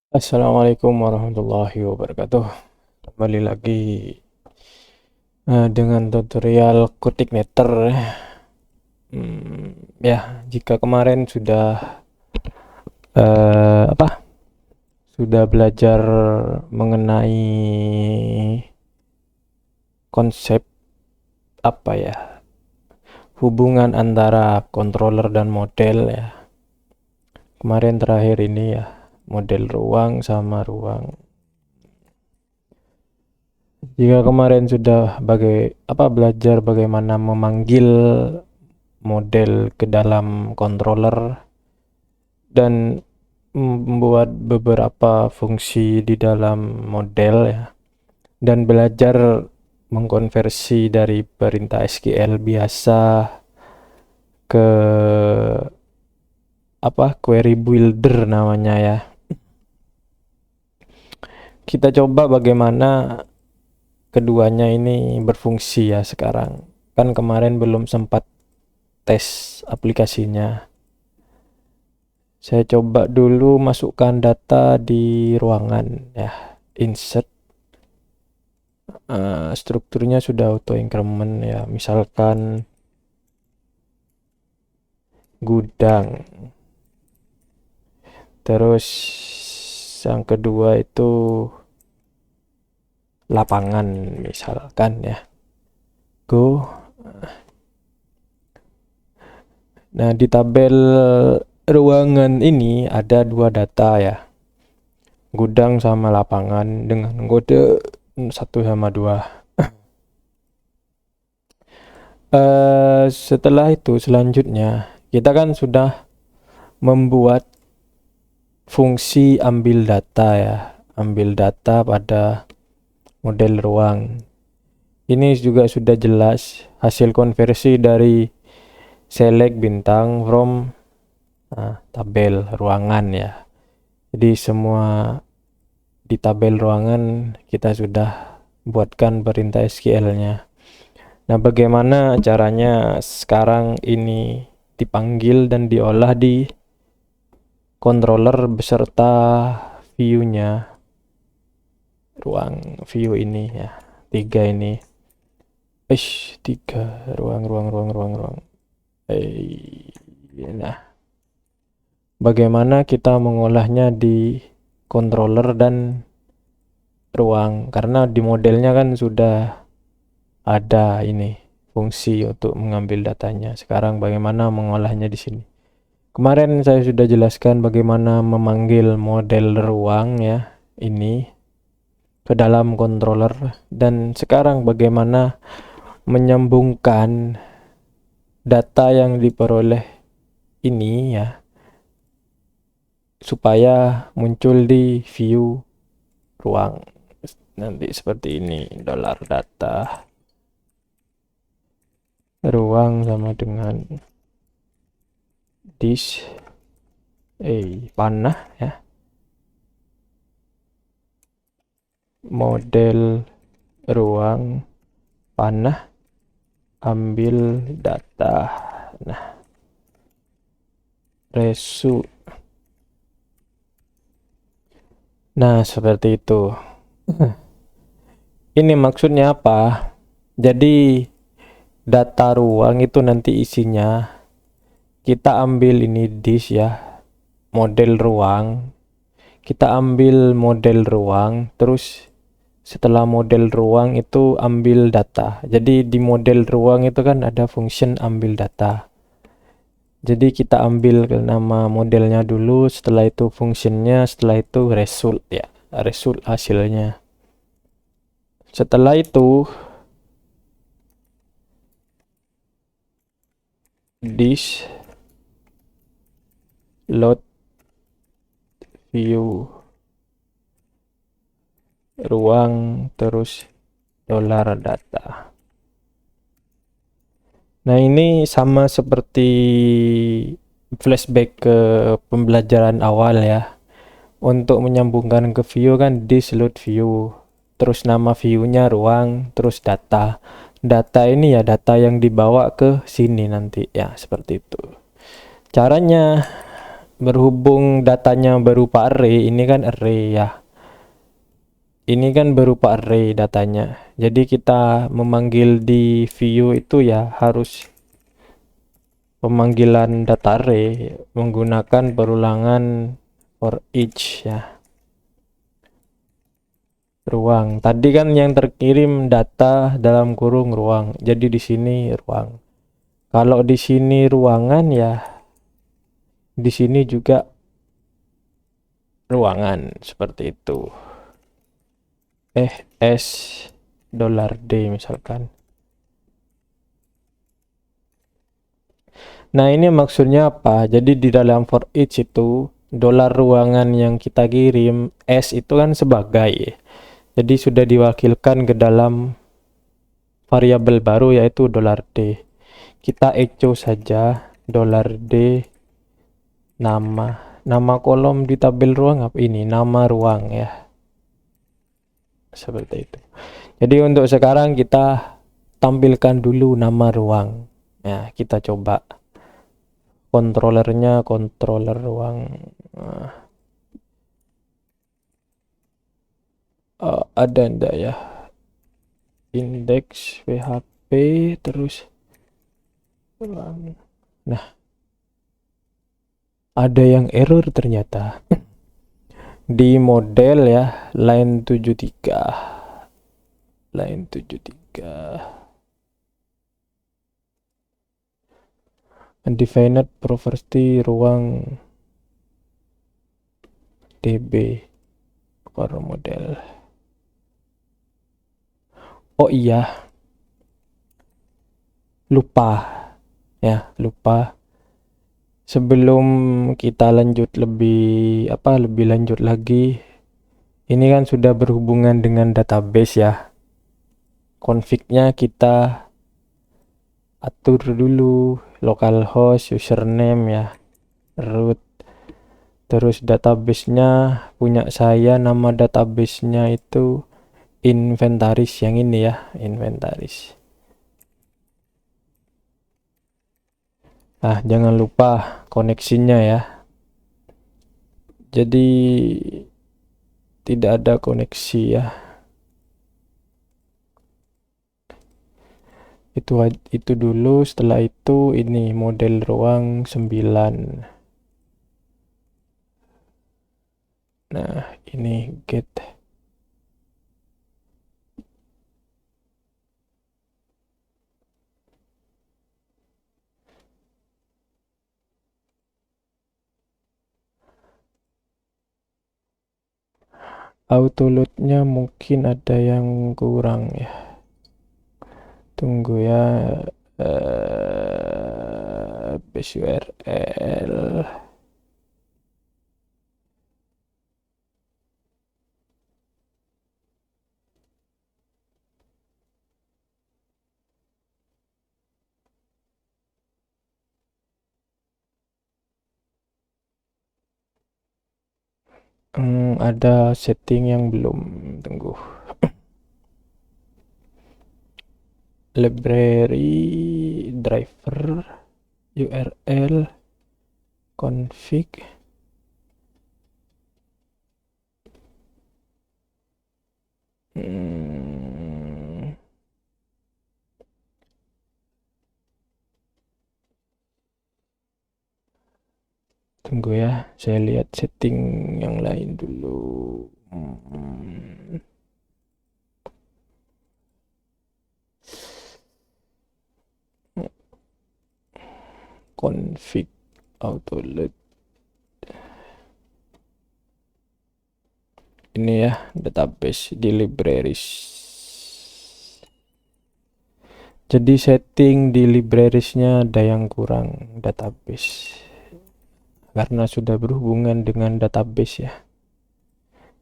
Assalamualaikum warahmatullahi wabarakatuh. Kembali lagi dengan tutorial CodeIgniter. Ya, jika kemarin sudah sudah belajar mengenai konsep hubungan antara controller dan model ya. Kemarin terakhir ini ya, model ruang sama ruang. Jika kemarin sudah belajar bagaimana memanggil model ke dalam controller dan membuat beberapa fungsi di dalam model ya, dan belajar mengkonversi dari perintah SQL biasa ke query builder namanya ya. Kita coba bagaimana keduanya ini berfungsi ya sekarang. Kan kemarin belum sempat tes aplikasinya. Saya coba dulu masukkan data di ruangan ya, insert. Strukturnya sudah auto increment ya, misalkan gudang. Terus yang kedua itu lapangan misalkan ya. Go. Nah, di tabel ruangan ini ada dua data ya, gudang sama lapangan dengan kode 1/2. Setelah itu selanjutnya kita kan sudah membuat fungsi ambil data ya, ambil data pada model ruang. Ini juga sudah jelas hasil konversi dari select bintang from tabel ruangan ya. Jadi semua di tabel ruangan kita sudah buatkan perintah SQL-nya. Nah, bagaimana caranya sekarang ini dipanggil dan diolah di controller beserta view-nya, ruang view ini ya, 3 ini. 3 ruang. Nah, bagaimana kita mengolahnya di controller dan ruang, karena di modelnya kan sudah ada ini fungsi untuk mengambil datanya. Sekarang bagaimana mengolahnya di sini. Kemarin saya sudah jelaskan bagaimana memanggil model ruang ya, ini ke dalam controller, dan sekarang bagaimana menyambungkan data yang diperoleh ini ya supaya muncul di view ruang. Nanti seperti ini, dollar data ruang sama dengan this panah ya, model ruang panah ambil data. Nah, result. Nah, seperti itu. Ini maksudnya apa? Jadi data ruang itu nanti isinya kita ambil ini disk ya, model ruang. Kita ambil model ruang, terus setelah model ruang itu ambil data. Jadi di model ruang itu kan ada function ambil data. Jadi kita ambil nama modelnya dulu, setelah itu functionnya, setelah itu result ya, result hasilnya. Setelah itu disk load view ruang terus dollar data. Nah, ini sama seperti flashback ke pembelajaran awal ya. Untuk menyambungkan ke view kan disk load view, terus nama view-nya ruang, terus data. Data ini ya data yang dibawa ke sini nanti ya, seperti itu. Caranya berhubung datanya berupa array, ini kan array ya. Ini kan berupa array datanya. Jadi kita memanggil di view itu ya harus pemanggilan data array menggunakan perulangan for each ya. Ruang. Tadi kan yang terkirim data dalam kurung ruang. Jadi di sini ruang. Kalau di sini ruangan ya di sini juga ruangan seperti itu. S $d misalkan. Nah, ini maksudnya apa? Jadi di dalam for each itu dolar ruangan yang kita kirim S itu kan sebagai. Jadi sudah diwakilkan ke dalam variabel baru yaitu $d. Kita echo saja $d nama kolom di tabel ruang apa ini? Nama ruang ya. Seperti itu. Jadi untuk sekarang kita tampilkan dulu nama ruang. Nah, kita coba controller ruang. Ada enggak ya? Index PHP terus ruang. Nah, ada yang error ternyata. Di model ya, line 73. Undefined property ruang DB core model. Oh iya, lupa. Sebelum kita lanjut lebih lanjut lagi, ini kan sudah berhubungan dengan database ya. Config-nya kita atur dulu, localhost, username ya, root. Terus database-nya punya saya, nama database-nya itu inventaris yang ini ya, inventaris. Nah, jangan lupa koneksinya ya. Jadi tidak ada koneksi ya. Itu dulu, setelah itu ini model ruang 9. Nah, ini get. Auto load-nya mungkin ada yang kurang ya. Tunggu ya. Base URL. Ada setting yang belum, tunggu. Library driver URL config tunggu ya, saya lihat setting yang lain dulu. Config auto load ini ya, database di libraries. Jadi setting di librariesnya ada yang kurang, database, karena sudah berhubungan dengan database ya.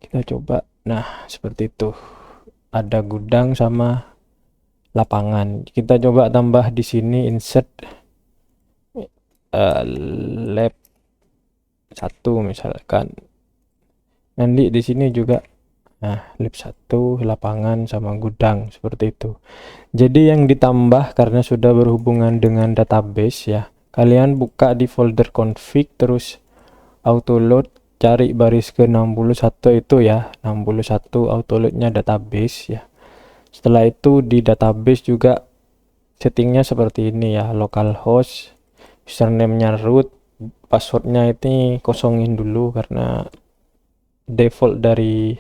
Kita coba. Nah, seperti itu. Ada gudang sama lapangan. Kita coba tambah di sini insert lab 1 misalkan. Nanti di sini juga lab 1 lapangan sama gudang seperti itu. Jadi yang ditambah karena sudah berhubungan dengan database ya, kalian buka di folder config terus auto load, cari baris ke 61 itu ya, 61 auto loadnya database ya. Setelah itu di database juga settingnya seperti ini ya, localhost, username-nya root, passwordnya ini kosongin dulu karena default dari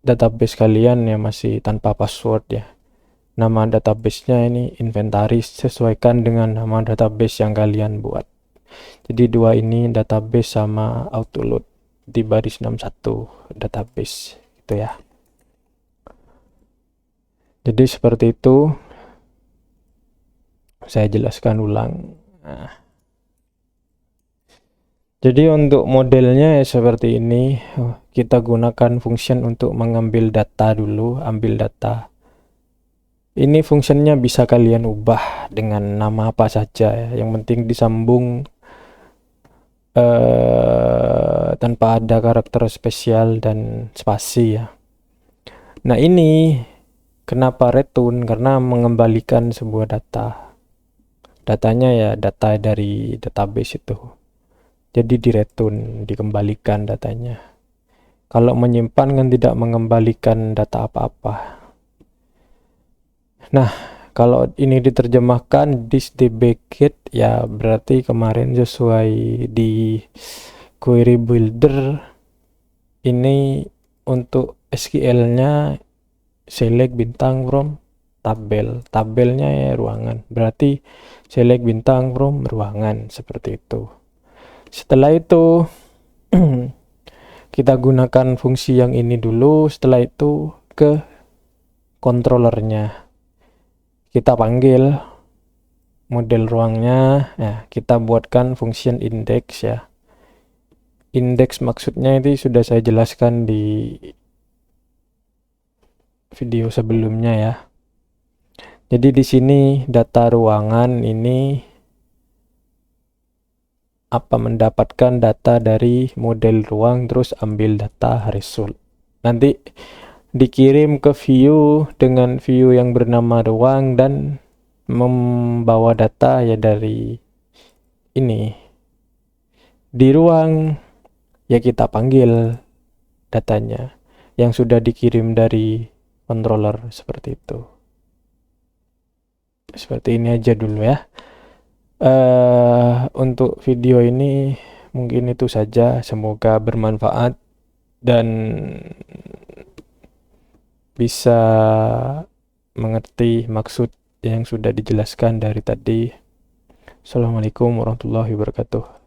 database kalian ya masih tanpa password ya. Nama database-nya ini inventaris, sesuaikan dengan nama database yang kalian buat. Jadi dua ini database sama autoload di baris 61 database gitu ya. Jadi seperti itu, saya jelaskan ulang. Jadi untuk modelnya ya seperti ini. Kita gunakan function untuk mengambil data dulu, ambil data. Ini fungsinya bisa kalian ubah dengan nama apa saja ya. Yang penting disambung tanpa ada karakter spesial dan spasi ya. Nah ini kenapa return? Karena mengembalikan sebuah data. Datanya ya data dari database itu. Jadi di return, dikembalikan datanya. Kalau menyimpan kan tidak mengembalikan data apa-apa. Nah, kalau ini diterjemahkan this debugget ya berarti kemarin sesuai di query builder ini untuk SQL-nya select bintang from tabel. Tabelnya ya ruangan. Berarti select bintang from ruangan seperti itu. Setelah itu kita gunakan fungsi yang ini dulu, setelah itu ke controllernya kita panggil model ruangnya ya, kita buatkan function index ya. Index maksudnya itu sudah saya jelaskan di video sebelumnya ya. Jadi di sini data ruangan ini mendapatkan data dari model ruang, terus ambil data result. Nanti dikirim ke view dengan view yang bernama ruang dan membawa data ya dari ini. Di ruang ya kita panggil datanya yang sudah dikirim dari controller seperti itu. Seperti ini aja dulu ya. Untuk video ini mungkin itu saja, semoga bermanfaat dan bisa mengerti maksud yang sudah dijelaskan dari tadi. Assalamualaikum warahmatullahi wabarakatuh.